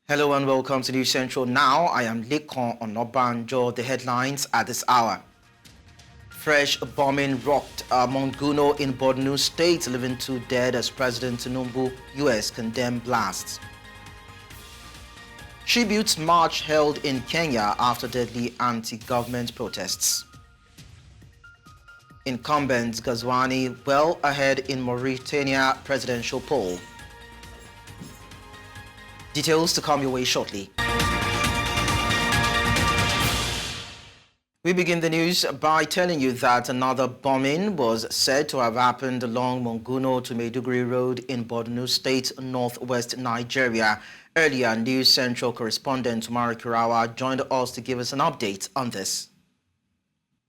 Hello and welcome to News Central Now. I am Lekan Onabanjo. The headlines at this hour. Fresh bombing rocked Monguno in Borno State, leaving 2 dead as President Tinubu, US condemned blasts. Tribute march held in Kenya after deadly anti-government protests. Incumbent Ghazouani well ahead in Mauritania presidential poll. Details to come your way shortly. We begin the news by telling you that another bombing was said to have happened along Monguno to Maiduguri Road in Borno State, northwest Nigeria. Earlier, News Central correspondent Umar Kirawa joined us to give us an update on this.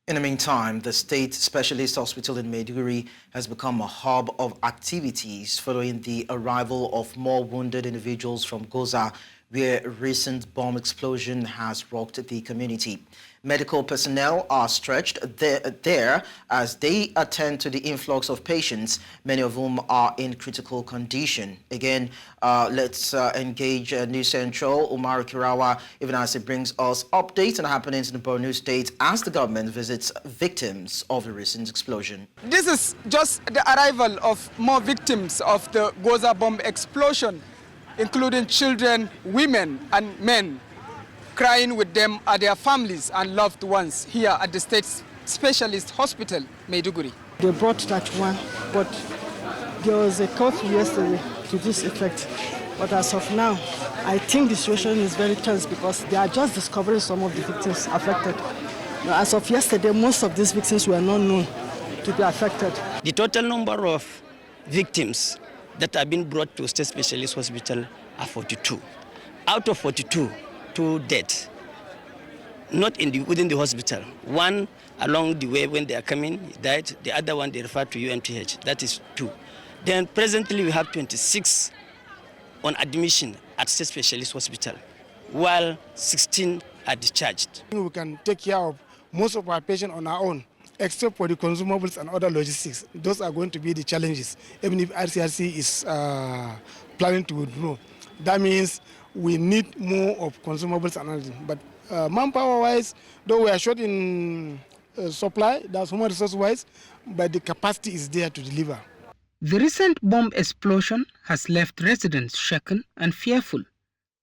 In the meantime, the State Specialist Hospital in Maiduguri has become a hub of activities following the arrival of more wounded individuals from Gaza, where a recent bomb explosion has rocked the community. Medical personnel are stretched there as they attend to the influx of patients, many of whom are in critical condition. Again, let's engage News Central, Umar Kirawa, even as it brings us updates on happenings in the Borno State as the government visits victims of the recent explosion. This is just the arrival of more victims of the Gaza bomb explosion, including children, women, and men. Crying with them are their families and loved ones here at the State Specialist Hospital, Maiduguri. They brought that one, but there was a court yesterday to this effect. But as of now, I think the situation is very tense because they are just discovering some of the victims affected. Now, as of yesterday, most of these victims were not known to be affected. The total number of victims that have been brought to State Specialist Hospital are 42. Out of 42, 2 dead, not within the hospital. One along the way when they are coming, he died. The other one they referred to UMTH. That is 2. Then presently we have 26 on admission at State Specialist Hospital, while 16 are discharged. We can take care of most of our patients on our own, except for the consumables and other logistics. Those are going to be the challenges, even if RCRC is planning to withdraw. That means we need more of consumables and everything. But manpower-wise, though we are short in supply, that's human resource-wise, but the capacity is there to deliver. The recent bomb explosion has left residents shaken and fearful,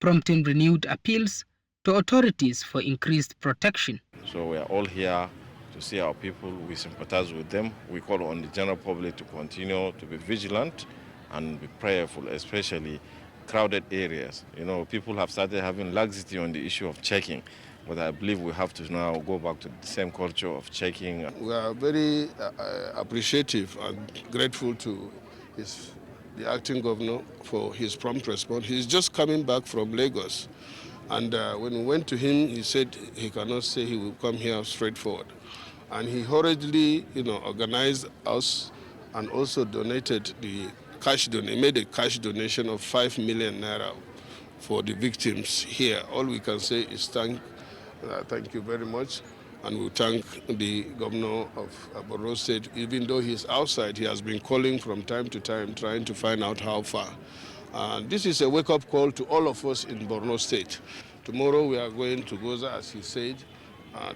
prompting renewed appeals to authorities for increased protection. So we are all here to see our people. We sympathize with them. We call on the general public to continue to be vigilant and be prayerful, especially crowded areas. You know, people have started having laxity on the issue of checking, but I believe we have to now go back to the same culture of checking. We are very appreciative and grateful to the acting governor for his prompt response. He's just coming back from Lagos, and when we went to him, he said he cannot say he will come here straightforward. And he hurriedly, organized us and also donated made a cash donation of 5 million naira for the victims here. All we can say is thank you very much, and we thank the governor of Borno State. Even though he's outside, he has been calling from time to time, trying to find out how far. This is a wake-up call to all of us in Borno State. Tomorrow we are going to Gaza, as he said,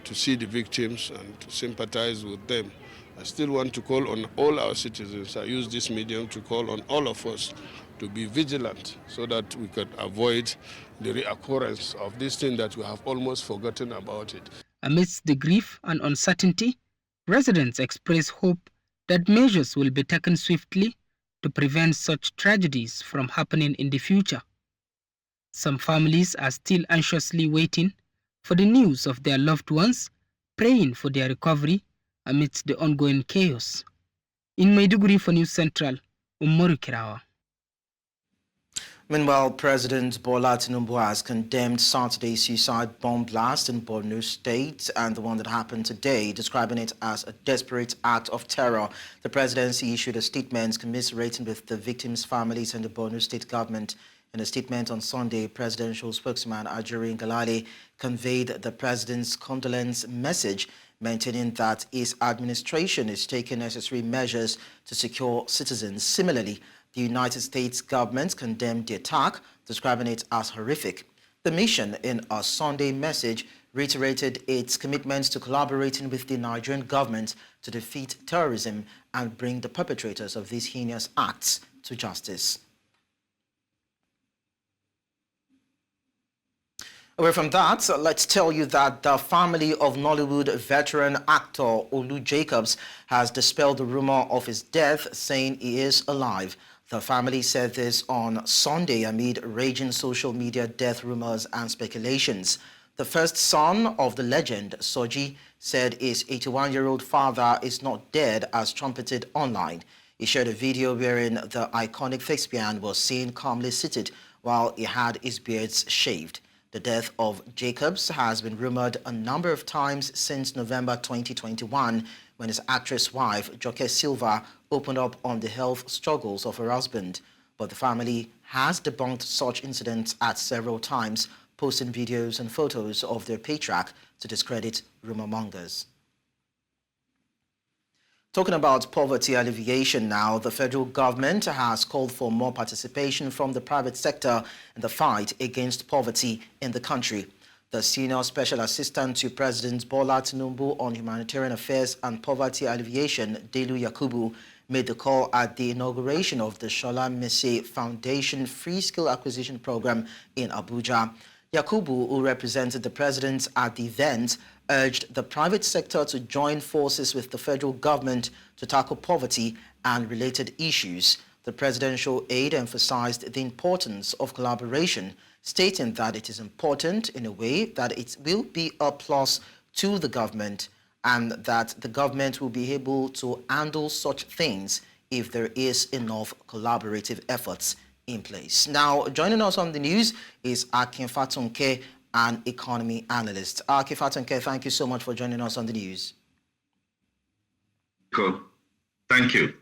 to see the victims and to sympathize with them. I still want to call on all our citizens. I use this medium to call on all of us to be vigilant so that we can avoid the reoccurrence of this thing that we have almost forgotten about it. Amidst the grief and uncertainty, residents express hope that measures will be taken swiftly to prevent such tragedies from happening in the future. Some families are still anxiously waiting for the news of their loved ones, praying for their recovery amidst the ongoing chaos. In Maiduguri for News Central, Umaru Kirawa. Meanwhile, President Bola Tinubu has condemned Saturday's suicide bomb blast in Borno State and the one that happened today, describing it as a desperate act of terror. The presidency issued a statement commiserating with the victims' families and the Borno State government. In a statement on Sunday, presidential spokesman Ajuri Ngalale conveyed the president's condolence message, maintaining that his administration is taking necessary measures to secure citizens. Similarly, The United States government condemned the attack, describing it as horrific. The mission, in a Sunday message, reiterated its commitment to collaborating with the Nigerian government to defeat terrorism and bring the perpetrators of these heinous acts to justice. Away from that, let's tell you that the family of Nollywood veteran actor Ould Jacobs has dispelled the rumor of his death, saying he is alive. The family said this on Sunday amid raging social media death rumors and speculations. The first son of the legend, Soji, said his 81-year-old father is not dead as trumpeted online. He shared a video wherein the iconic thespian was seen calmly seated while he had his beard shaved. The death of Jacobs has been rumored a number of times since November 2021, when his actress wife, Joke Silva, opened up on the health struggles of her husband. But the family has debunked such incidents at several times, posting videos and photos of their patriarch to discredit rumor-mongers. Talking about poverty alleviation now, the federal government has called for more participation from the private sector in the fight against poverty in the country. The Senior Special Assistant to President Bola Tinubu on Humanitarian Affairs and Poverty Alleviation, Delu Yakubu, made the call at the inauguration of the Shola Mese Foundation Free Skill Acquisition Program in Abuja. Yakubu, who represented the president at the event, urged the private sector to join forces with the federal government to tackle poverty and related issues. The presidential aide emphasized the importance of collaboration, stating that it is important in a way that it will be a plus to the government and that the government will be able to handle such things if there is enough collaborative efforts in place. Now, joining us on the news is Akin Faton, an economy analyst. Akin Faton, thank you so much for joining us on the news. Cool. Thank you.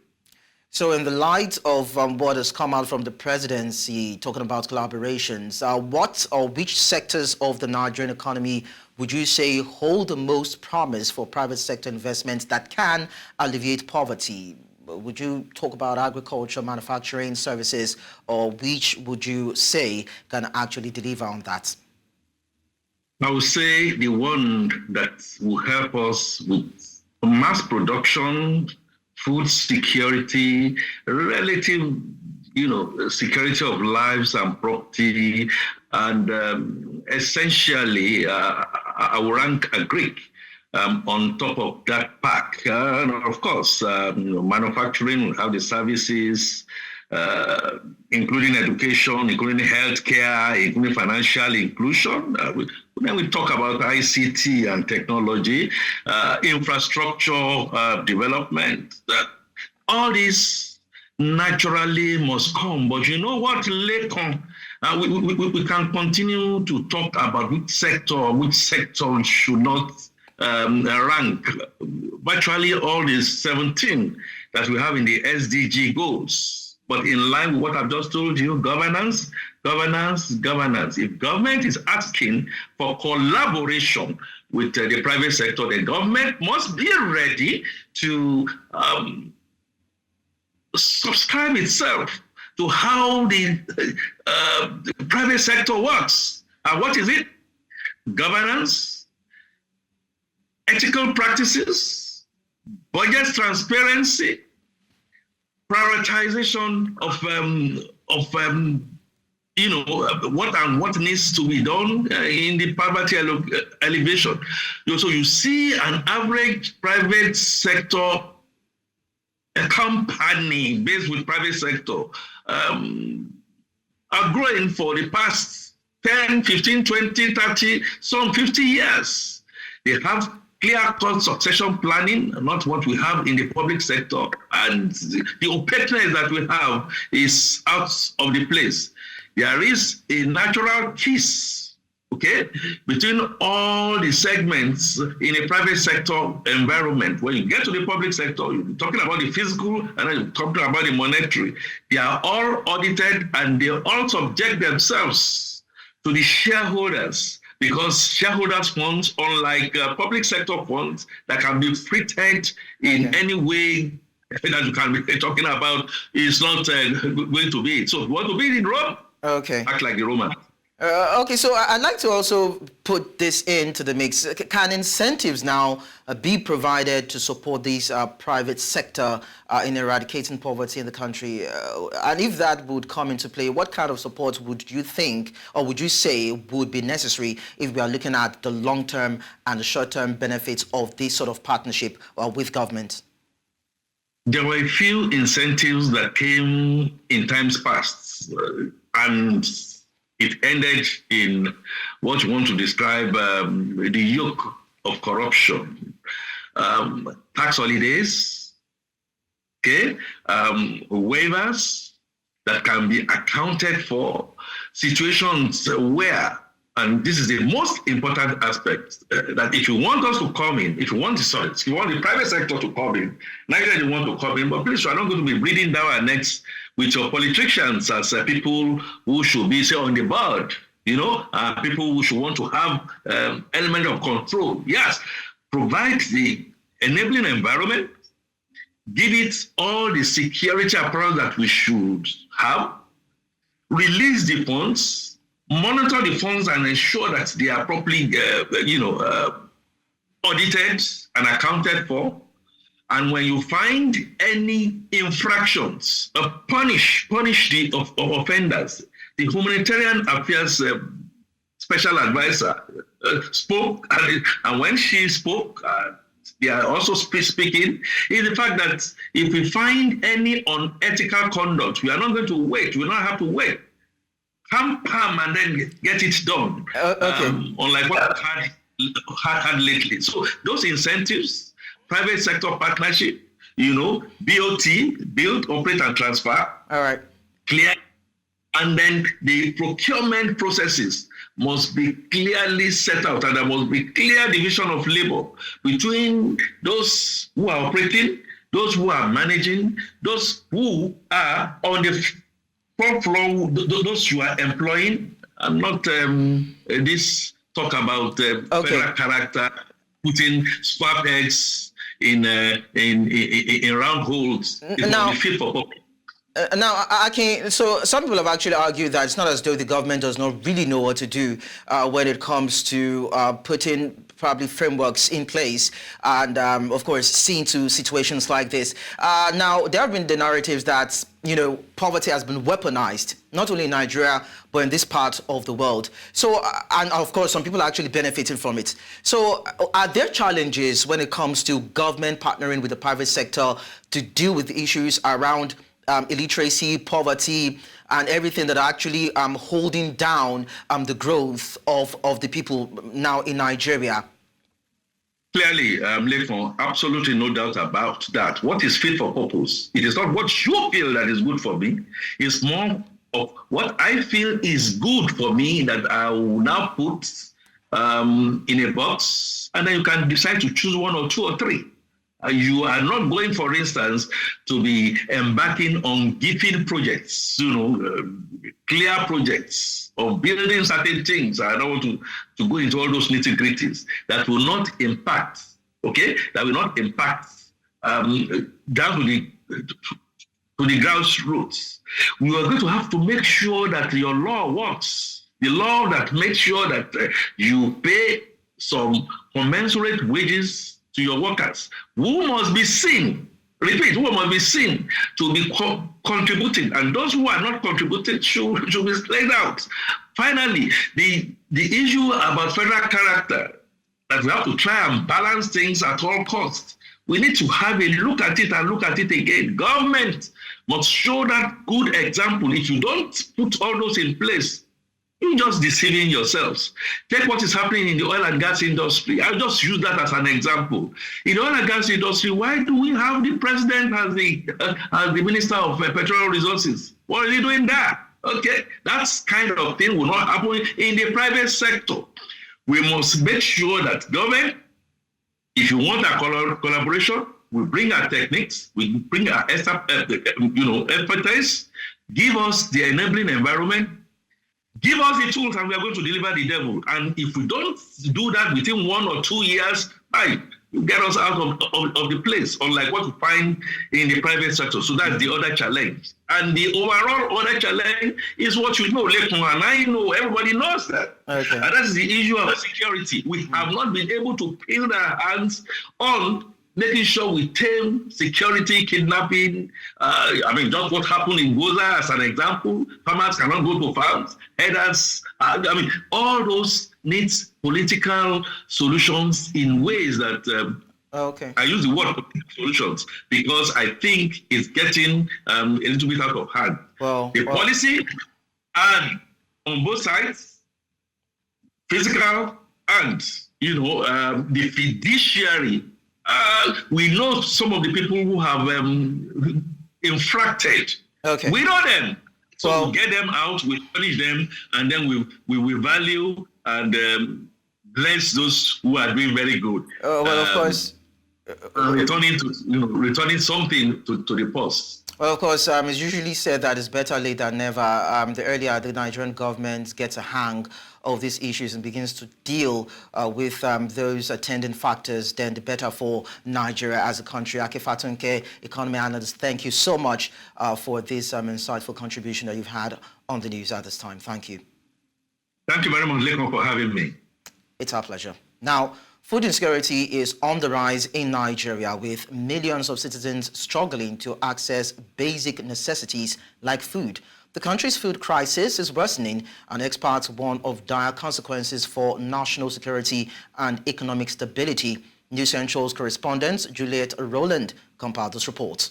So in the light of what has come out from the presidency, talking about collaborations, what or which sectors of the Nigerian economy would you say hold the most promise for private sector investments that can alleviate poverty? Would you talk about agriculture, manufacturing, services, or which would you say can actually deliver on that? I would say the one that will help us with mass production, food security, relative, security of lives and property, and essentially, I will rank agri on top of that pack. And of course, manufacturing will have the services, including education, including healthcare, including financial inclusion. Then we talk about ICT and technology, infrastructure development. All this naturally must come. But you know what, Lekan? We can continue to talk about which sector should not rank. Virtually all the 17 that we have in the SDG goals. But in line with what I've just told you, governance. If government is asking for collaboration with the private sector, the government must be ready to subscribe itself to how the private sector works. And what is it? Governance, ethical practices, budget transparency, prioritization of what needs to be done in the poverty alleviation. So you see an average private sector company based with private sector are growing for the past 10, 15, 20, 30, some 50 years. They have clear-cut succession planning, not what we have in the public sector. And the opaqueness that we have is out of the place. There is a natural kiss, between all the segments in a private sector environment. When you get to the public sector, you're talking about the physical and then you're talking about the monetary. They are all audited and they all subject themselves to the shareholders, because shareholders' funds, unlike public sector funds that can be treated in any way that you can be talking about is not going to be it. So if you want to be in Rome, okay, act like the Roman. Okay, so I'd like to also put this into the mix. Can incentives now be provided to support this private sector in eradicating poverty in the country? And if that would come into play, what kind of support would you think, or would you say would be necessary if we are looking at the long-term and the short-term benefits of this sort of partnership with government? There were a few incentives that came in times past, and it ended in what you want to describe the yoke of corruption. Tax holidays, okay, waivers that can be accounted for, situations where, and this is the most important aspect, that if you want us to come in, if you want the private sector to come in, neither you want to come in, but please, you are not going to be breathing down our necks with your politicians as people who should be, say, on the board, people who should want to have element of control. Yes, provide the enabling environment, give it all the security apparatus that we should have, release the funds, monitor the funds and ensure that they are properly, audited and accounted for. And when you find any infractions, punish the offenders. The Humanitarian Affairs Special Advisor spoke, and when she spoke, they are also speaking, is the fact that if we find any unethical conduct, we are not going to wait. We will not have to wait. Come and then get it done. Okay. Unlike what I've had lately. So those incentives, private sector partnership, BOT, build, operate, and transfer. All right. Clear. And then the procurement processes must be clearly set out, and there must be clear division of labor between those who are operating, those who are managing, those who are on the front floor, those you are employing, and not this talk about federal character, putting swap eggs in round holes. Now, fit for purpose. Now, Akin, so some people have actually argued that it's not as though the government does not really know what to do when it comes to putting probably frameworks in place and, of course, seeing to situations like this. Now, there have been the narratives that, poverty has been weaponized, not only in Nigeria, but in this part of the world. So, and of course, some people are actually benefiting from it. So, are there challenges when it comes to government partnering with the private sector to deal with the issues around illiteracy, poverty, and everything that are actually holding down the growth of the people now in Nigeria? Clearly, Lekan, absolutely no doubt about that. What is fit for purpose? It is not what you feel that is good for me. It's more of what I feel is good for me that I will now put in a box, and then you can decide to choose one or two or three. You are not going, for instance, to be embarking on giving projects, clear projects of building certain things. I don't want to go into all those nitty-gritties that will not impact, that will not impact down to the grassroots. We are going to have to make sure that your law works. The law that makes sure that you pay some commensurate wages to your workers, who must be seen, who must be seen to be contributing, and those who are not contributing should be laid out. Finally, the issue about federal character, that we have to try and balance things at all costs. We need to have a look at it and look at it again. Government must show that good example. If you don't put all those in place, you're just deceiving yourselves. Take what is happening in the oil and gas industry. I'll just use that as an example. In the oil and gas industry, why do we have the president as the Minister of Petroleum Resources? What is he doing there? That kind of thing will not happen in the private sector. We must make sure that government, if you want a collaboration, we bring our techniques, we bring our expertise, give us the enabling environment, give us the tools, and we are going to deliver the devil. And if we don't do that within 1 or 2 years, we get us out of the place, unlike what we find in the private sector. So that's the other challenge. And the overall other challenge is what you know, Lekan, and I know, everybody knows that. Okay. And that's the issue of security. We have not been able to pin our hands on making sure we tame security, kidnapping. Just what happened in Goza as an example. Farmers cannot go to farms. Herders, all those needs political solutions in ways that I use the word solutions because I think it's getting a little bit out of hand. Policy and on both sides, physical and the fiduciary. We know some of the people who have infracted. Okay. We know them. So we get them out, we punish them, and then we will value and bless those who are doing very good. Of course. Returning something to the post. Well, of course, it's usually said that it's better late than never. The earlier the Nigerian government gets a hang of these issues and begins to deal with those attendant factors, then the better for Nigeria as a country. Faton, economy analyst, thank you so much for this insightful contribution that you've had on the news at this time. Thank you. Thank you very much, Lekan, for having me. It's our pleasure. Now, food insecurity is on the rise in Nigeria, with millions of citizens struggling to access basic necessities like food. The country's food crisis is worsening, and experts warn of dire consequences for national security and economic stability. News Central's correspondent Juliet Rowland compiled this report.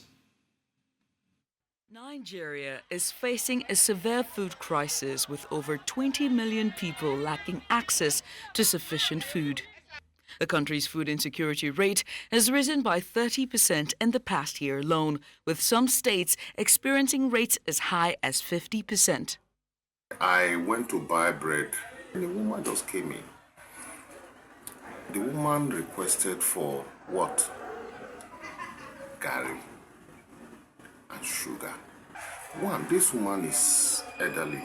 Nigeria is facing a severe food crisis, with over 20 million people lacking access to sufficient food. The country's food insecurity rate has risen by 30% in the past year alone, with some states experiencing rates as high as 50%. I went to buy bread and the woman just came in. The woman requested for what? Garri and sugar. One, this woman is elderly.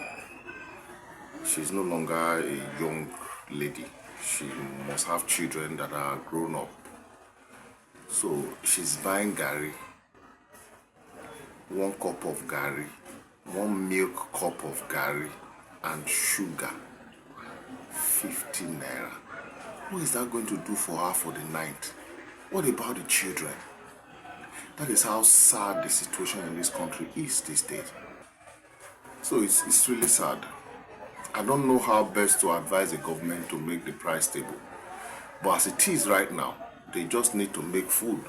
She's no longer a young lady. She must have children that are grown up. So she's buying garri, 1 cup of garri, 1 milk cup of garri, and sugar, 50 naira. What is that going to do for her for the night? What about the children? That is how sad the situation in this country is these days. So it's really sad. I don't know how best to advise the government to make the price stable. But as it is right now, they just need to make food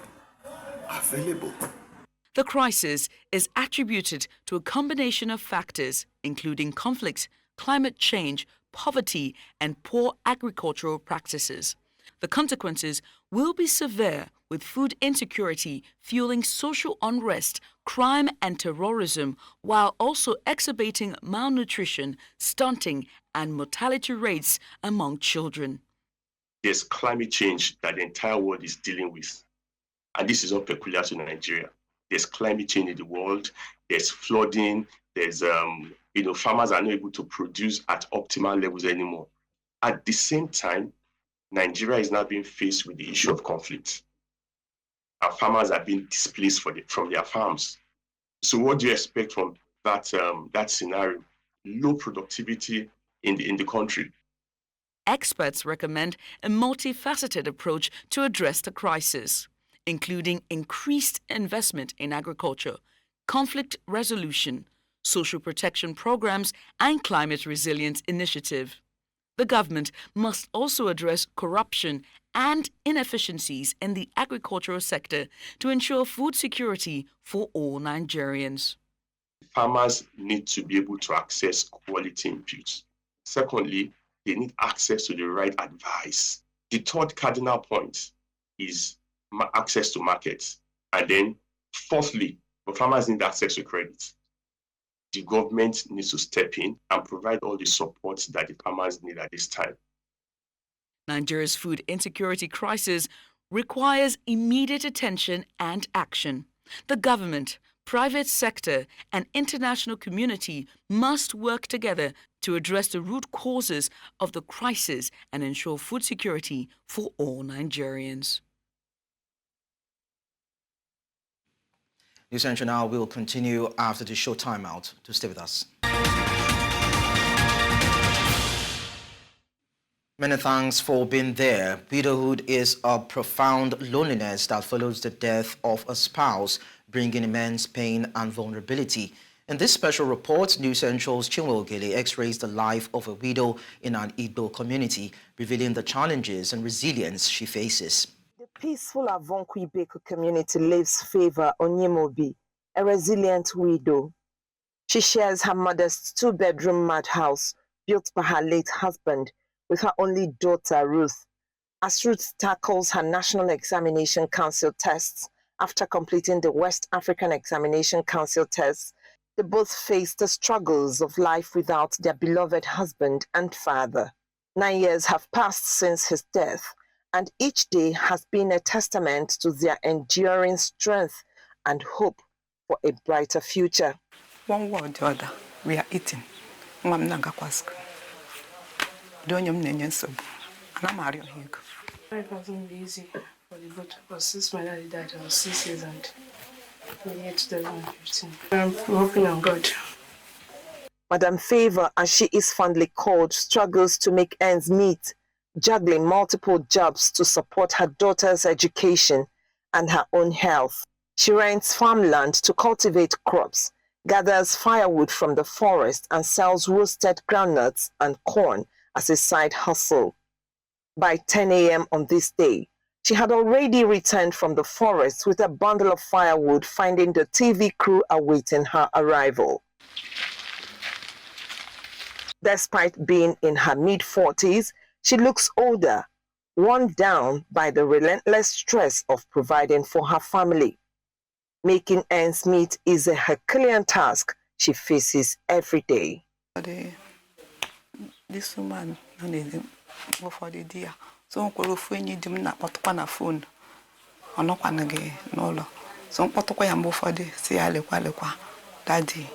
available. The crisis is attributed to a combination of factors, including conflicts, climate change, poverty, and poor agricultural practices. The consequences will be severe, with food insecurity fueling social unrest, crime and terrorism, while also exacerbating malnutrition, stunting and mortality rates among children. There's climate change that the entire world is dealing with. And this is not peculiar to Nigeria. There's climate change in the world, there's flooding, there's, farmers are not able to produce at optimal levels anymore. At the same time, Nigeria is now being faced with the issue of conflict. Our farmers are being displaced from their farms. So what do you expect from that scenario? Low productivity in the country. Experts recommend a multifaceted approach to address the crisis, including increased investment in agriculture, conflict resolution, social protection programs, and climate resilience initiative. The government must also address corruption and inefficiencies in the agricultural sector to ensure food security for all Nigerians. Farmers need to be able to access quality inputs. Secondly, they need access to the right advice. The third cardinal point is access to markets. And then fourthly, the farmers need access to credit. The government needs to step in and provide all the support that the farmers need at this time. Nigeria's food insecurity crisis requires immediate attention and action. The government, private sector, and international community must work together to address the root causes of the crisis and ensure food security for all Nigerians. News Central Now will continue after the short timeout. To stay with us. Many thanks for being there. Widowhood is a profound loneliness that follows the death of a spouse, bringing immense pain and vulnerability. In this special report, News Central's Chinwe x-rays the life of a widow in an Igbo community, revealing the challenges and resilience she faces. The peaceful Avonkwibeko community lives Favor Onyemobi, a resilient widow. She shares her mother's two-bedroom mud house built by her late husband with her only daughter, Ruth. As Ruth tackles her National Examination Council tests after completing the West African Examination Council tests, they both face the struggles of life without their beloved husband and father. 9 years have passed since his death, and each day has been a testament to their enduring strength and hope for a brighter future. One way or the other, we are eating. Mom Nangakwask. Don't you mean so? And I'm Mario Hig. Life wasn't easy for the both of us. Since my daddy died, I was 6 years and in the year 2015. I'm hoping on God. Madam Favor, as she is fondly called, struggles to make ends meet, juggling multiple jobs to support her daughter's education and her own health. She rents farmland to cultivate crops, gathers firewood from the forest, and sells roasted groundnuts and corn as a side hustle. By 10 a.m. on this day, she had already returned from the forest with a bundle of firewood, finding the TV crew awaiting her arrival. Despite being in her mid-40s, she looks older, worn down by the relentless stress of providing for her family. Making ends meet is a Herculean task she faces every day. This woman, for the dear, so when you do not put on a phone, or not one again, no. So Potokoyambo for the Sialequa, Daddy,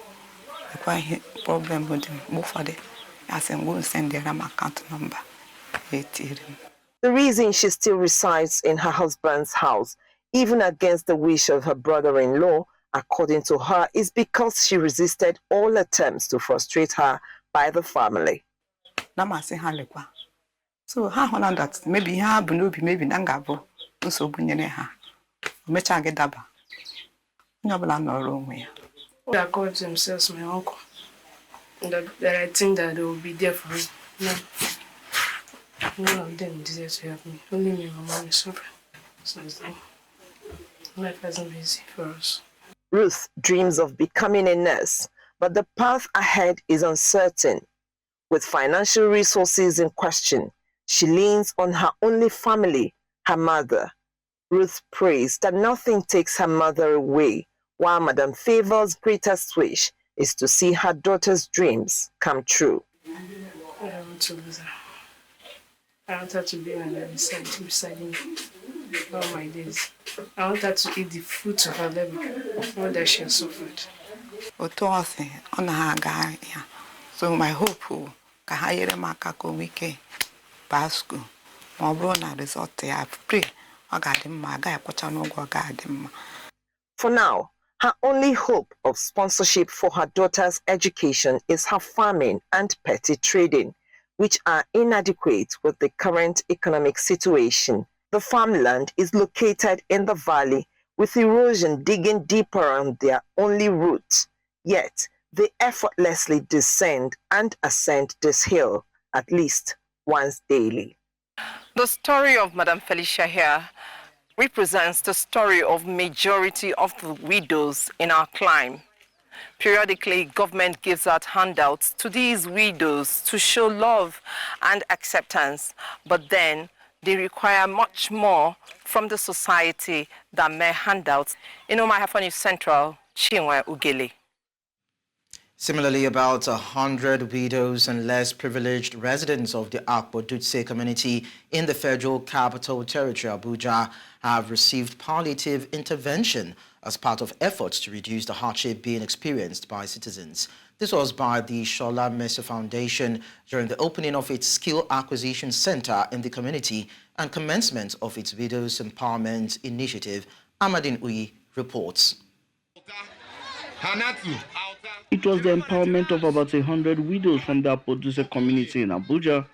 the quite problem with him, move for the as I'm going to send the RAM account number. The reason she still resides in her husband's house, even against the wish of her brother-in-law, according to her, is because she resisted all attempts to frustrate her by the family. So how on that maybe have no be maybe Nangabo, so Bunyaneha. Mecha get daba. Nobla no wrong way. They are called themselves my uncle. That I think that they will be there for me. No, none of them desire to help me. Only me and my mom is suffering. So it's like life hasn't been easy for us. Ruth dreams of becoming a nurse, but the path ahead is uncertain. With financial resources in question, she leans on her only family, her mother. Ruth prays that nothing takes her mother away, while Madam Favor's greatest wish is to see her daughter's dreams come true. I don't want to lose her. I want her to be on the beside me all my days. I want her to eat the fruits of her labor, all that she has suffered. So my hope kahayere makako wike basku mobro na result I pray agadimma ga ekwacha no go agadimma. For now, her only hope of sponsorship for her daughter's education is her farming and petty trading, which are inadequate with the current economic situation. The farmland is located in the valley, with erosion digging deeper on their only route. Yet, they effortlessly descend and ascend this hill at least once daily. The story of Madam Felicia here represents the story of majority of the widows in our clime. Periodically, government gives out handouts to these widows to show love and acceptance, but then they require much more from the society than mere handouts. In Faton Central, Chinwe Ugele. Similarly, about 100 widows and less privileged residents of the Akpo Dutse community in the Federal Capital Territory, Abuja, have received palliative intervention as part of efforts to reduce the hardship being experienced by citizens. This was by the Shola Mercy Foundation during the opening of its Skill Acquisition Center in the community and commencement of its Widows Empowerment Initiative. Amadin Uyi reports. It was the empowerment of about 100 widows from the producer community in Abuja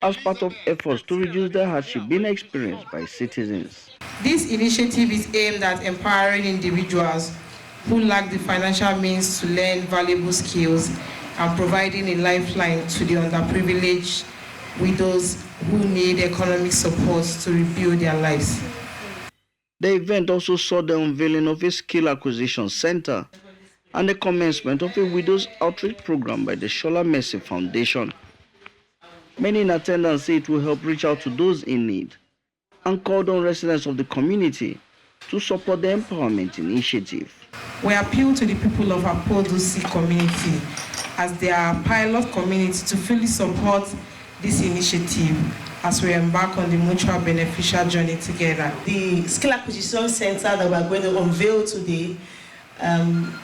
as part of efforts to reduce the hardship being experienced by citizens. This initiative is aimed at empowering individuals who lack the financial means to learn valuable skills and providing a lifeline to the underprivileged widows who need economic support to rebuild their lives. The event also saw the unveiling of a skill acquisition center and the commencement of a widows outreach program by the Shola Mercy Foundation. Many in attendance say it will help reach out to those in need and called on residents of the community to support the empowerment initiative. We appeal to the people of Apodosi community as their pilot community to fully support this initiative as we embark on the mutual beneficial journey together. The skill acquisition center that we're going to unveil today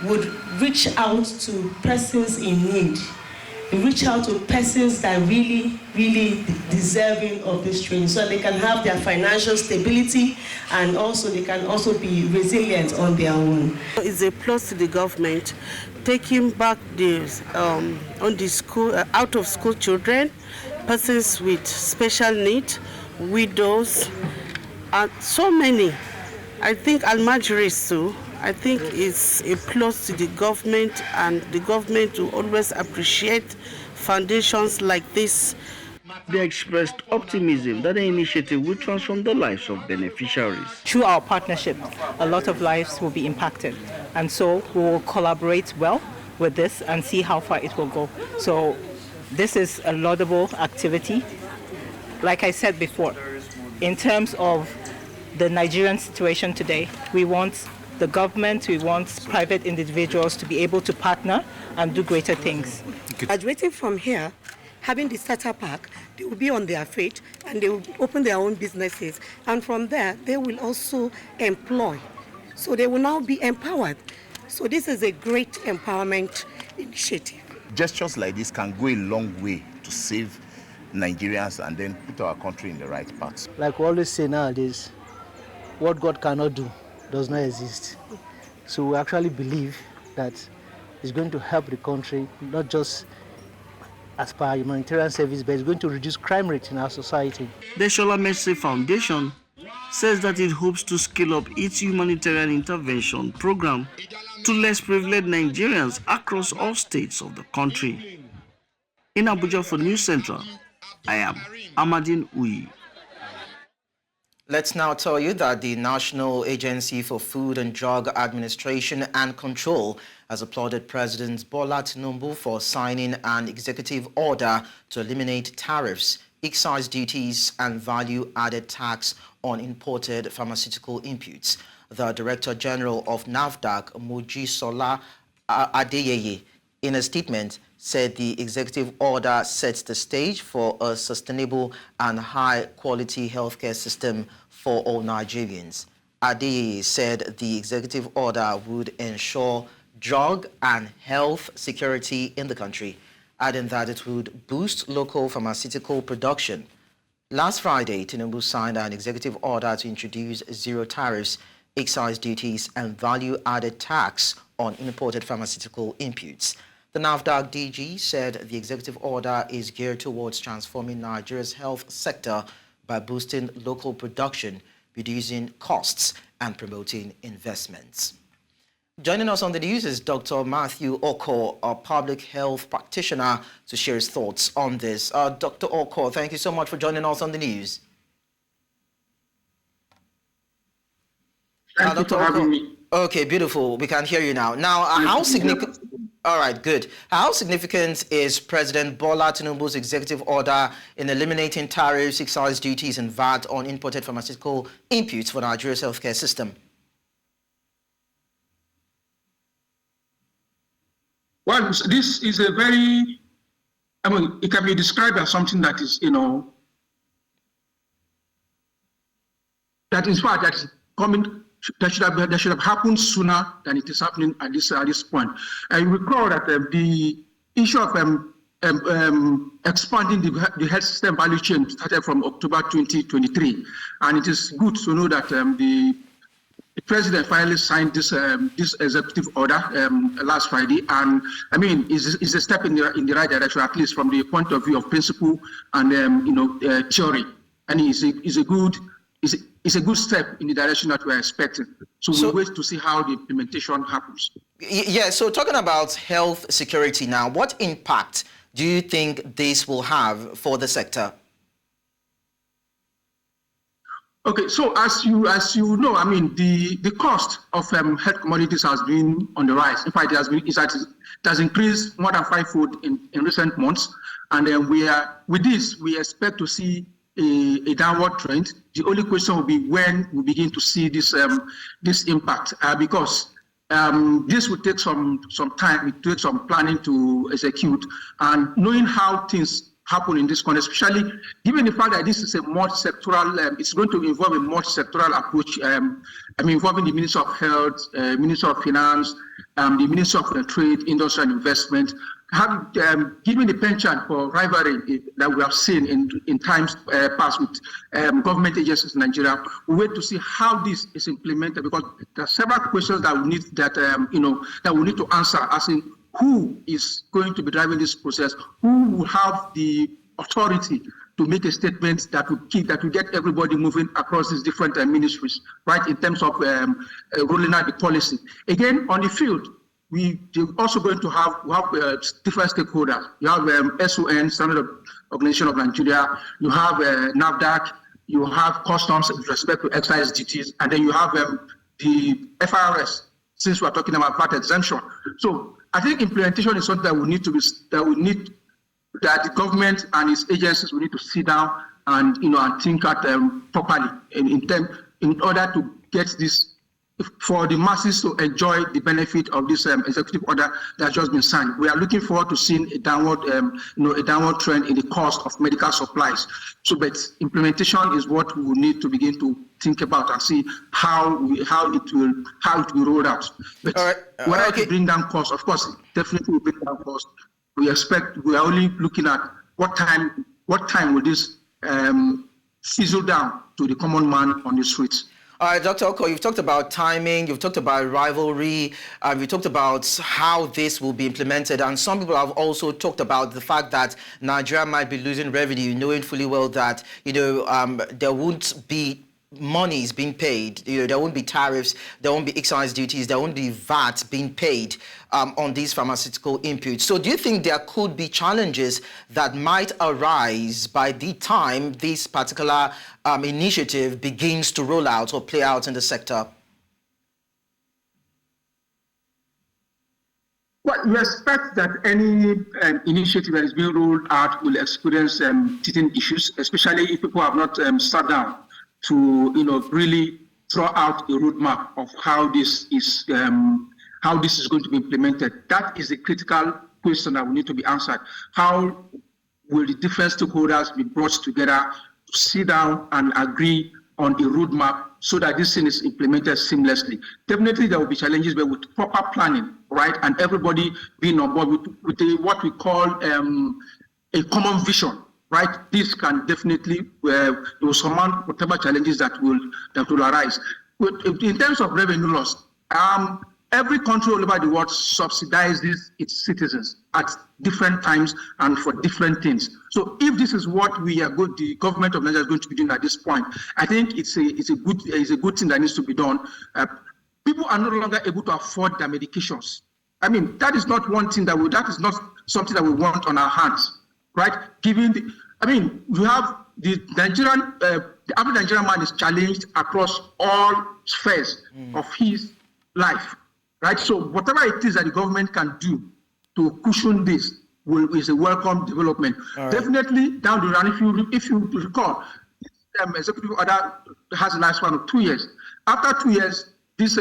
would reach out to persons in need. Reach out to persons that really deserving of this training so they can have their financial stability and also they can also be resilient on their own. It's a plus to the government taking back the on the school out of school children, persons with special needs, widows, and so many. I think Almajiris too. I think it's a plus to the government, and the government will always appreciate foundations like this. They expressed optimism that the initiative will transform the lives of beneficiaries. Through our partnership, a lot of lives will be impacted, and so we will collaborate well with this and see how far it will go. So this is a laudable activity. Like I said before, in terms of the Nigerian situation today, we want the government, we want private individuals to be able to partner and do greater things. Graduating from here, having the starter pack, they will be on their feet and they will open their own businesses. And from there, they will also employ. So they will now be empowered. So this is a great empowerment initiative. Gestures like this can go a long way to save Nigerians and then put our country in the right path. Like we always say nowadays, what God cannot do does not exist. So we actually believe that it's going to help the country, not just as per humanitarian service, but it's going to reduce crime rate in our society. The Shola Mercy Foundation says that it hopes to scale up its humanitarian intervention program to less privileged Nigerians across all states of the country. In Abuja for News Central, I am Amadin Uyi. Let's now tell you that the National Agency for Food and Drug Administration and Control has applauded President Bola Tinubu for signing an executive order to eliminate tariffs, excise duties, and value-added tax on imported pharmaceutical inputs. The Director General of NAFDAC, Mojisola Adeyeye, in a statement, said the executive order sets the stage for a sustainable and high-quality healthcare system for all Nigerians. Adeyeye said the executive order would ensure drug and health security in the country, adding that it would boost local pharmaceutical production. Last Friday, Tinubu signed an executive order to introduce zero tariffs, excise duties, and value-added tax on imported pharmaceutical inputs. The NAFDAC DG said the executive order is geared towards transforming Nigeria's health sector by boosting local production, reducing costs, and promoting investments. Joining us on the news is Dr. Matthew Oko, a public health practitioner, to share his thoughts on this. Dr. Oko, thank you so much for joining us on the news. Thank you for having me. Okay, beautiful. We can hear you now. Now, how significant... All right, good. How significant is President Bola Tinubu's executive order in eliminating tariffs, excise duties, and VAT on imported pharmaceutical inputs for Nigeria's healthcare system? Well, this is a very, it can be described as something that is, that is coming. That should have happened sooner than it is happening at this point. I recall that the issue of expanding the health system value chain started from October 2023, and it is good to know that the the president finally signed this this executive order last Friday, and I mean, is a step in the right direction, at least from the point of view of principle and theory. And it's a good step in the direction that we're expecting. So we'll wait to see how the implementation happens. Yeah. So talking about health security now, what impact do you think this will have for the sector? Okay, so as you know, I mean, the cost of health commodities has been on the rise. In fact, it has increased more than fivefold in recent months, and then we expect to see a downward trend. The only question will be when we begin to see this impact, because this will take some time. It takes some planning to execute, and knowing how things happen in this country, especially given the fact that this is a multi-sectoral, it's going to involve a multi-sectoral approach, involving the Minister of Health, Minister of Finance, the Minister of Trade, Industry and Investment, given the penchant for rivalry that we have seen in times past with government agencies in Nigeria. We wait to see how this is implemented, because there are several questions that we need that we need to answer, as in who is going to be driving this process, who will have the authority to make a statement that will get everybody moving across these different ministries, right, in terms of rolling out the policy. Again, on the field, we're also going to have different stakeholders. You have SON, Standard Organization of Nigeria, you have NAFDAC, you have customs with respect to excise duties, and then you have the FIRS, since we're talking about VAT exemption. So I think implementation is something that that the government and its agencies will need to sit down and think at properly in order to get this, for the masses to enjoy the benefit of this executive order that has just been signed. We are looking forward to seeing a downward trend in the cost of medical supplies. So, but implementation is what we will need to begin to think about and see how it will roll out. But whether it bring down costs, of course, it definitely will bring down costs. We are only looking at what time will this fizzle down to the common man on the streets. All right, Dr. Oko, you've talked about timing, you've talked about rivalry, you talked about how this will be implemented, and some people have also talked about the fact that Nigeria might be losing revenue, knowing fully well that there won't be monies being paid, there won't be tariffs, there won't be excise duties, there won't be VAT being paid on these pharmaceutical inputs. So do you think there could be challenges that might arise by the time this particular initiative begins to roll out or play out in the sector? Well, we expect that any initiative that is being rolled out will experience teething issues, especially if people have not sat down to really draw out a roadmap of how this is going to be implemented. That is a critical question that will need to be answered. How will the different stakeholders be brought together to sit down and agree on a roadmap so that this thing is implemented seamlessly? Definitely there will be challenges, but with proper planning, right, and everybody being on board with what we call a common vision. Right, this can definitely surmount whatever challenges that will arise. In terms of revenue loss, every country all over the world subsidizes its citizens at different times and for different things. So if this is what the government of Nigeria is going to be doing at this point, I think it's a good thing that needs to be done. People are no longer able to afford their medications. I mean, that is not one thing that is not something that we want on our hands. Right? You have the average Nigerian man is challenged across all spheres of his life. Right? So whatever it is that the government can do to cushion this is a welcome development. Right. Definitely down the line, if you recall, this executive order has a lifespan of 2 years. After 2 years, these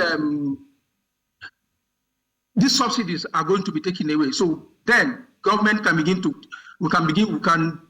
subsidies are going to be taken away. So then government can begin to we can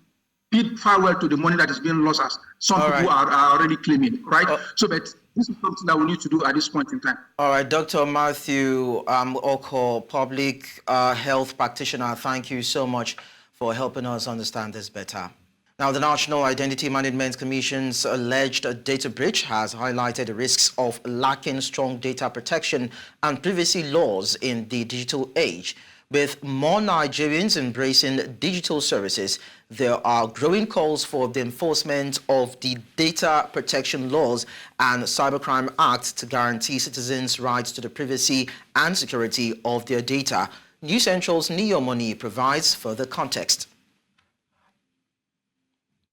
bid farewell to the money that is being lost, as some people are already claiming, right? So that this is something that we need to do at this point in time. All right, Dr. Matthew Oko, public health practitioner, thank you so much for helping us understand this better. Now, the National Identity Management Commission's alleged data breach has highlighted the risks of lacking strong data protection and privacy laws in the digital age. With more Nigerians embracing digital services, there are growing calls for the enforcement of the Data Protection Laws and Cybercrime Act to guarantee citizens' rights to the privacy and security of their data. News Central's Neo Money provides further context.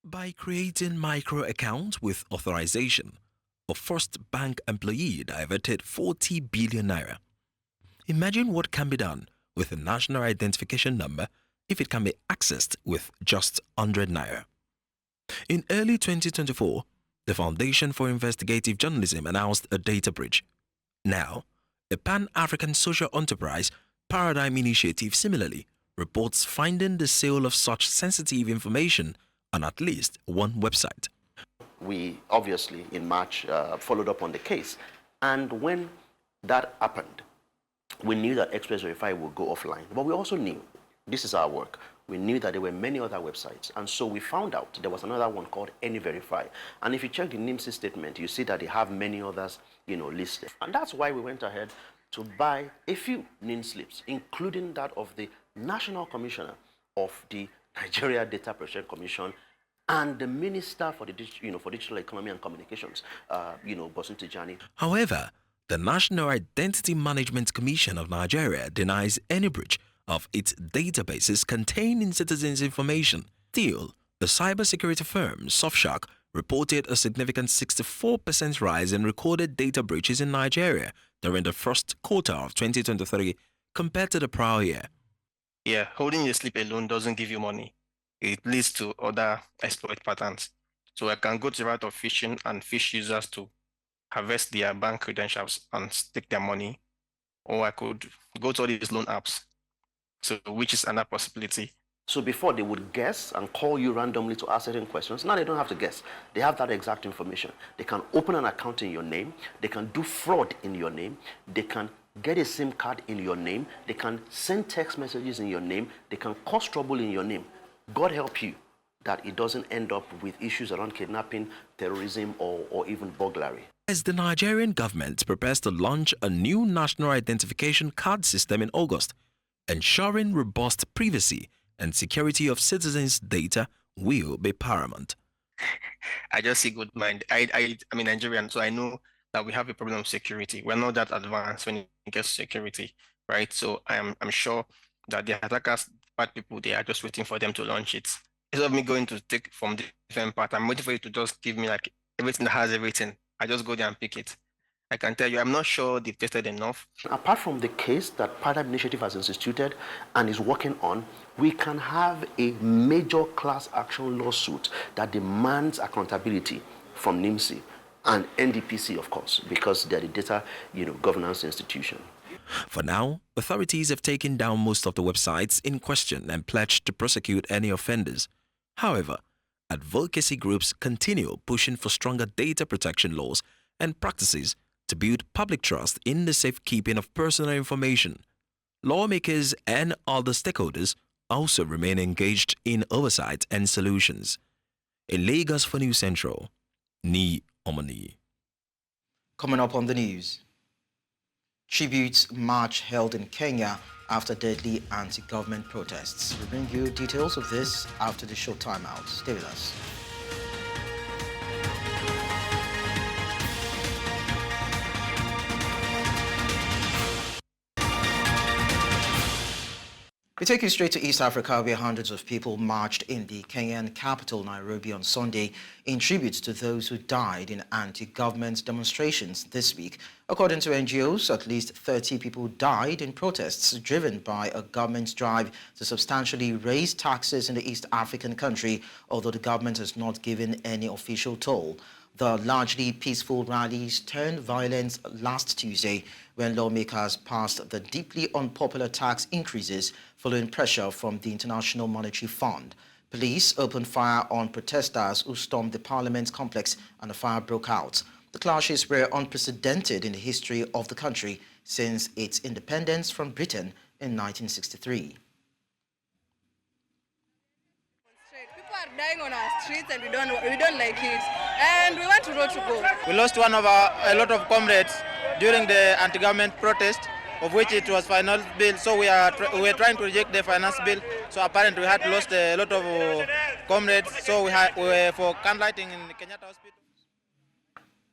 By creating micro accounts with authorization, a first bank employee diverted 40 billion naira. Imagine what can be done with a national identification number if it can be accessed with just 100 naira. In early 2024, the Foundation for Investigative Journalism announced a data breach. Now, a Pan-African social enterprise, Paradigm Initiative, similarly reports finding the sale of such sensitive information on at least one website. We obviously in March followed up on the case, and when that happened, we knew that Express Verify would go offline, but we also knew, this is our work, we knew that there were many other websites, and so we found out there was another one called AnyVerify. And if you check the NIMSI statement, you see that they have many others, listed. And that's why we went ahead to buy a few NIN slips, including that of the National Commissioner of the Nigeria Data Protection Commission and the Minister for the Digital Economy and Communications, Bosun Tijani. However, the National Identity Management Commission of Nigeria denies any breach of its databases containing citizens' information. Still, the cybersecurity firm Surfshark reported a significant 64% rise in recorded data breaches in Nigeria during the first quarter of 2023 compared to the prior year. Yeah, holding your slip alone doesn't give you money. It leads to other exploit patterns. So I can go to the route of phishing and fish users to harvest their bank credentials and take their money, or I could go to all these loan apps, so which is another possibility. So before they would guess and call you randomly to ask certain questions, now they don't have to guess. They have that exact information. They can open an account in your name, they can do fraud in your name, they can get a SIM card in your name, they can send text messages in your name, they can cause trouble in your name. God help you that it doesn't end up with issues around kidnapping, terrorism, or even burglary. As the Nigerian government prepares to launch a new national identification card system in August, ensuring robust privacy and security of citizens' data will be paramount. I just see good mind. I'm Nigerian, so I know that we have a problem of security. We're not that advanced when it gets to security, right? So I'm sure that the attackers, bad people, they are just waiting for them to launch it. Instead of me going to take from the different part, I'm waiting for you to just give me like everything that has everything. I just go there and pick it. I can tell you, I'm not sure they've tested enough. Apart from the case that Paradigm Initiative has instituted and is working on, we can have a major class action lawsuit that demands accountability from NIMSI and NDPC, of course, because they're the data, governance institution. For now, authorities have taken down most of the websites in question and pledged to prosecute any offenders. However, advocacy groups continue pushing for stronger data protection laws and practices to build public trust in the safekeeping of personal information. Lawmakers and other stakeholders also remain engaged in oversight and solutions. In Lagos for News Central, Ni Omani. Coming up on the news, tribute march held in Kenya after deadly anti-government protests. We bring you details of this after the short timeout. Stay with us. We take you straight to East Africa, where hundreds of people marched in the Kenyan capital, Nairobi, on Sunday in tribute to those who died in anti-government demonstrations this week. According to NGOs, at least 30 people died in protests driven by a government drive to substantially raise taxes in the East African country, although the government has not given any official toll. The largely peaceful rallies turned violent last Tuesday when lawmakers passed the deeply unpopular tax increases following pressure from the International Monetary Fund. Police opened fire on protesters who stormed the Parliament complex and a fire broke out. The clashes were unprecedented in the history of the country since its independence from Britain in 1963. People are dying on our streets and we don't like it. And we want road to go. We lost a lot of comrades during the anti-government protest, of which it was finance bill. So we were trying to reject the finance bill. So apparently we had lost a lot of comrades. So we were for candlelighting in the Kenyatta Hospital.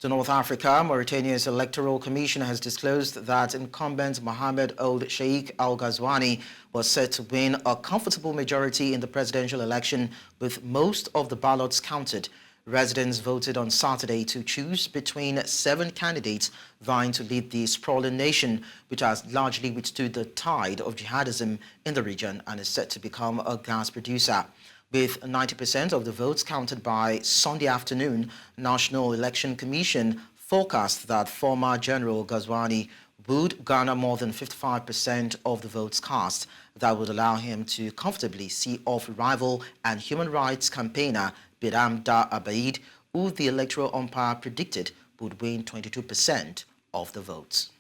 To North Africa, Mauritania's Electoral Commission has disclosed that incumbent Mohamed Ould Cheikh Ghazouani was set to win a comfortable majority in the presidential election, with most of the ballots counted. Residents voted on Saturday to choose between 7 candidates vying to lead the sprawling nation, which has largely withstood the tide of jihadism in the region and is set to become a gas producer. With 90% of the votes counted by Sunday afternoon, National Election Commission forecast that former General Ghazouani would garner more than 55% of the votes cast. That would allow him to comfortably see off rival and human rights campaigner Biram Da Abaid, who the electoral umpire predicted would win 22% of the votes.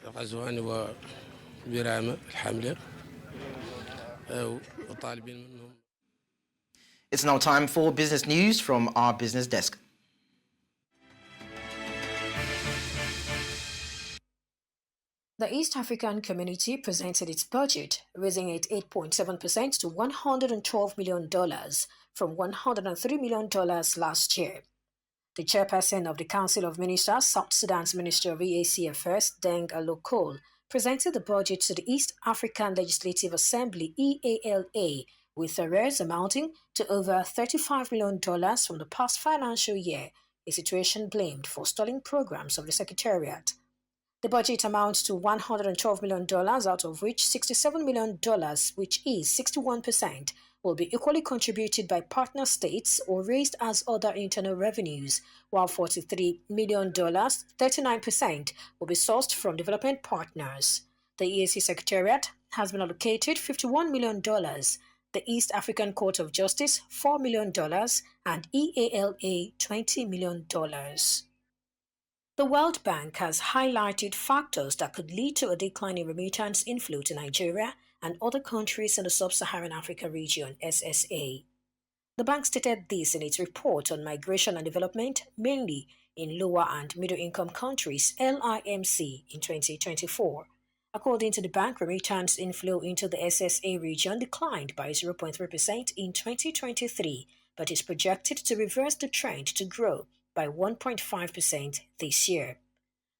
غزواني وبرامة الحملة وطالبين منهم. It's now time for business news from our business desk. The East African Community presented its budget, raising it 8.7% to $112 million from $103 million last year. The chairperson of the Council of Ministers, South Sudan's Minister of EAC Affairs, Deng Alokol, presented the budget to the East African Legislative Assembly, EALA, with arrears amounting to over $35 million from the past financial year, a situation blamed for stalling programs of the Secretariat. The budget amounts to $112 million, out of which $67 million, which is 61%, will be equally contributed by partner states or raised as other internal revenues, while $43 million, 39%, will be sourced from development partners. The EAC Secretariat has been allocated $51 million, the East African Court of Justice $4 million, and EALA $20 million. The World Bank has highlighted factors that could lead to a decline in remittance inflow to Nigeria and other countries in the Sub-Saharan Africa region, SSA. The bank stated this in its report on migration and development, mainly in lower and middle-income countries, LIMC, in 2024. According to the bank, remittance inflow into the SSA region declined by 0.3% in 2023, but is projected to reverse the trend to grow by 1.5% this year.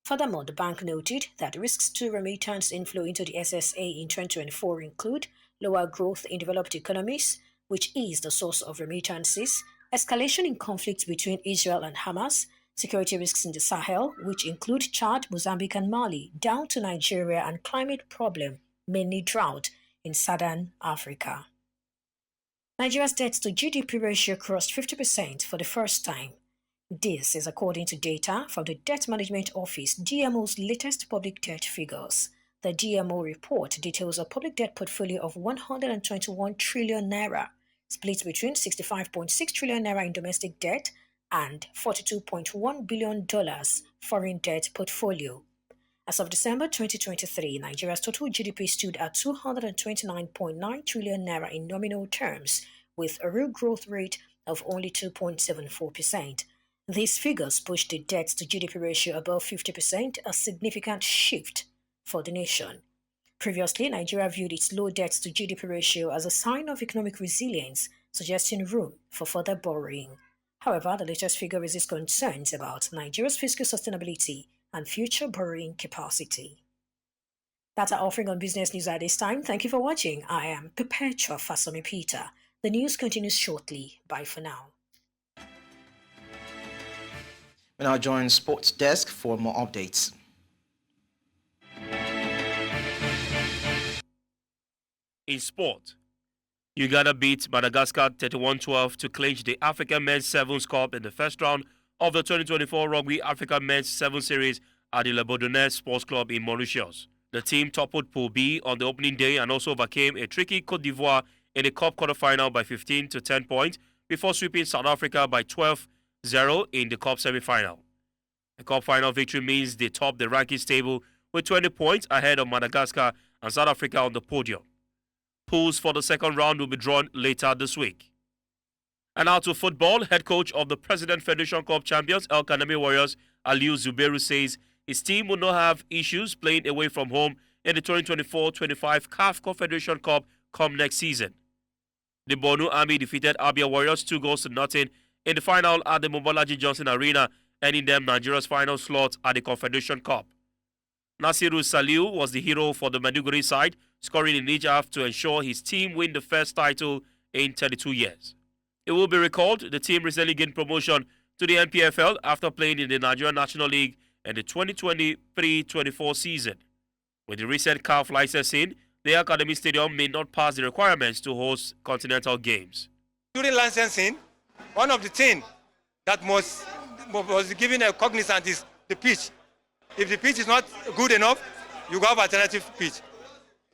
Furthermore, the bank noted that risks to remittance inflow into the SSA in 2024 include lower growth in developed economies, which is the source of remittances, escalation in conflicts between Israel and Hamas, security risks in the Sahel, which include Chad, Mozambique, and Mali, down to Nigeria, and climate problem, mainly drought, in southern Africa. Nigeria's debt to GDP ratio crossed 50% for the first time. This is according to data from the Debt Management Office, DMO's latest public debt figures. The DMO report details a public debt portfolio of 121 trillion naira, split between 65.6 trillion naira in domestic debt and $42.1 billion foreign debt portfolio. As of December 2023, Nigeria's total GDP stood at 229.9 trillion naira in nominal terms, with a real growth rate of only 2.74%. These figures pushed the debt to GDP ratio above 50%, a significant shift for the nation. Previously, Nigeria viewed its low debt to GDP ratio as a sign of economic resilience, suggesting room for further borrowing. However, the latest figure raises concerns about Nigeria's fiscal sustainability and future borrowing capacity. That's our offering on business news at this time. Thank you for watching. I am Perpetua Fasomi Peter. The news continues shortly. Bye for now. We now join Sports Desk for more updates. In sport, Uganda beat Madagascar 31-12 to clinch the African Men's Sevens Cup in the first round of the 2024 Rugby Africa Men's Sevens Series at the Le Bourdonnais Sports Club in Mauritius. The team toppled Pool B on the opening day and also overcame a tricky Côte d'Ivoire in the Cup quarterfinal by 15 to 10 points before sweeping South Africa by 12-0 in the Cup semi-final. The Cup final victory means they top the rankings table with 20 points ahead of Madagascar and South Africa on the podium. Pools for the second round will be drawn later this week. And now to football. Head coach of the President Federation Cup champions, El Kanemi Warriors, Aliou Zubairu, says his team will not have issues playing away from home in the 2024-25 CAF Confederation Cup come next season. The Borno Army defeated Abia Warriors 2-0 in the final at the Mobolaji Johnson Arena, earning them Nigeria's final slot at the Confederation Cup. Nasiru Saliu was the hero for the Maiduguri side, scoring in each half to ensure his team win the first title in 32 years. It will be recalled the team recently gained promotion to the NPFL after playing in the Nigerian National League in the 2023-24 season. With the recent CAF licensing, the Academy Stadium may not pass the requirements to host continental games. During licensing, one of the things that was given a cognizance is the pitch. If the pitch is not good enough, you have alternative pitch.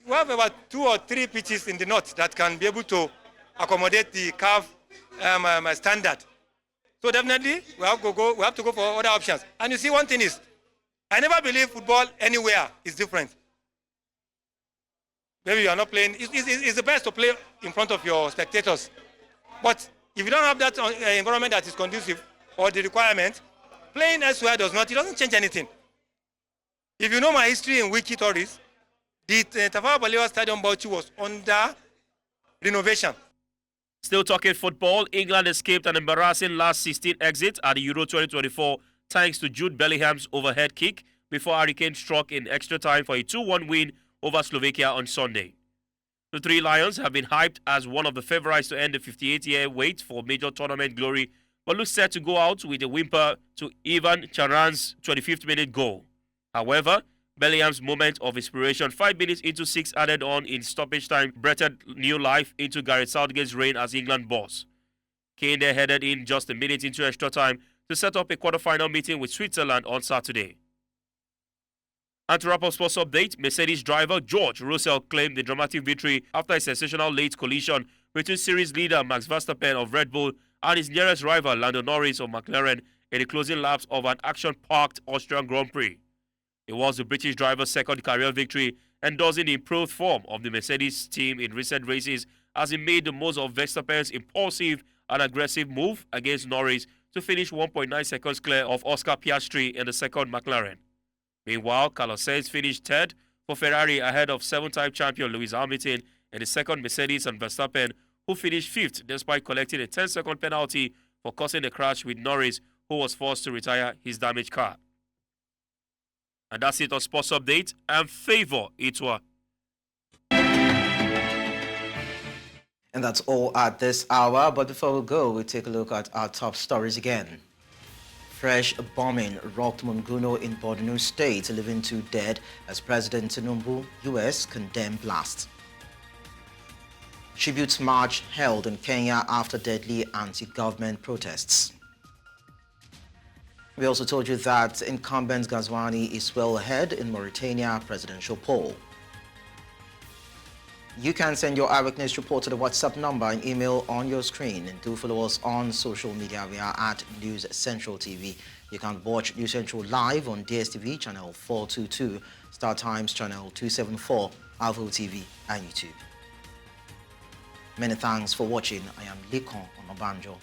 We have about 2 or 3 pitches in the north that can be able to accommodate the CAF standard. So definitely we have to go for other options. And you see, one thing is, I never believe football anywhere is different. Maybe you are not playing. It's the best to play in front of your spectators. But if you don't have that environment that is conducive or the requirement, playing elsewhere it doesn't change anything. If you know my history in Wiki Tories, the Tafawa Balewa Stadium Bauchi was under renovation. Still talking football, England escaped an embarrassing last 16 exit at the Euro 2024 thanks to Jude Bellingham's overhead kick before Hurricane struck in extra time for a 2-1 win over Slovakia on Sunday. The Three Lions have been hyped as one of the favourites to end the 58-year wait for major tournament glory, but look set to go out with a whimper to Ivan Charan's 25th minute goal. However, Bellingham's moment of inspiration 5 minutes into 6 added on in stoppage time breathed new life into Gareth Southgate's reign as England boss. Kane then headed in just a minute into extra time to set up a quarter-final meeting with Switzerland on Saturday. And to wrap up sports update, Mercedes driver George Russell claimed the dramatic victory after a sensational late collision between series leader Max Verstappen of Red Bull and his nearest rival Lando Norris of McLaren in the closing laps of an action-packed Austrian Grand Prix. It was the British driver's second career victory, endorsing the improved form of the Mercedes team in recent races as he made the most of Verstappen's impulsive and aggressive move against Norris to finish 1.9 seconds clear of Oscar Piastri in the second McLaren. Meanwhile, Carlos Sainz finished third for Ferrari ahead of 7-time champion Lewis Hamilton in the second Mercedes and Verstappen, who finished fifth despite collecting a 10-second penalty for causing a crash with Norris, who was forced to retire his damaged car. And that's it on Sports Update, and Favor Itwa. And that's all at this hour. But before we go, we'll take a look at our top stories again. Fresh bombing rocked Monguno in Borno State, leaving 2 dead as President Tinubu, US, condemned blast. Tribute march held in Kenya after deadly anti-government protests. We also told you that incumbent Ghazouani is well ahead in Mauritania presidential poll. You can send your eyewitness report to the WhatsApp number and email on your screen. And do follow us on social media. We are at News Central TV. You can watch News Central live on DSTV channel 422, Star Times channel 274, Alvo TV and YouTube. Many thanks for watching. I am Lekan Onabanjo.